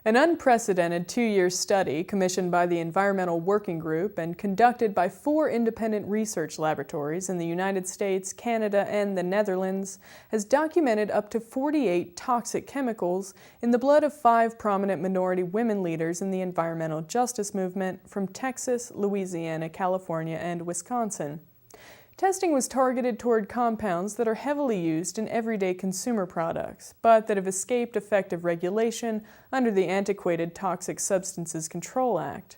An unprecedented 2-year study commissioned by the Environmental Working Group and conducted by 4 independent research laboratories in the United States, Canada, and the Netherlands has documented up to 48 toxic chemicals in the blood of 5 prominent minority women leaders in the environmental justice movement from Texas, Louisiana, California, and Wisconsin. Testing was targeted toward compounds that are heavily used in everyday consumer products, but that have escaped effective regulation under the antiquated Toxic Substances Control Act.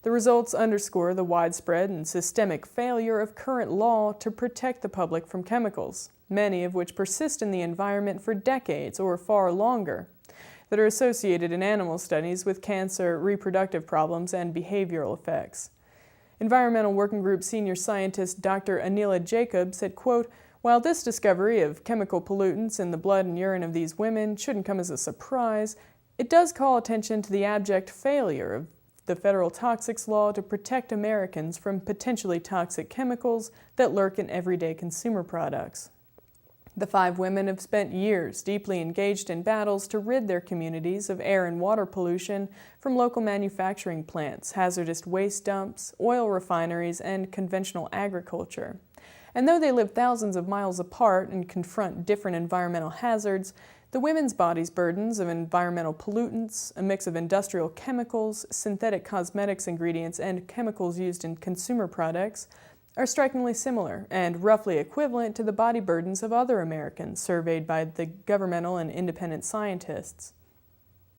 The results underscore the widespread and systemic failure of current law to protect the public from chemicals, many of which persist in the environment for decades or far longer, that are associated in animal studies with cancer, reproductive problems, and behavioral effects. Environmental Working Group senior scientist Dr. Anila Jacob said, quote, "While this discovery of chemical pollutants in the blood and urine of these women shouldn't come as a surprise, it does call attention to the abject failure of the federal toxics law to protect Americans from potentially toxic chemicals that lurk in everyday consumer products." The 5 women have spent years deeply engaged in battles to rid their communities of air and water pollution from local manufacturing plants, hazardous waste dumps, oil refineries, and conventional agriculture. And though they live thousands of miles apart and confront different environmental hazards, the women's bodies' burdens of environmental pollutants, a mix of industrial chemicals, synthetic cosmetics ingredients, and chemicals used in consumer products, are strikingly similar and roughly equivalent to the body burdens of other Americans surveyed by the governmental and independent scientists.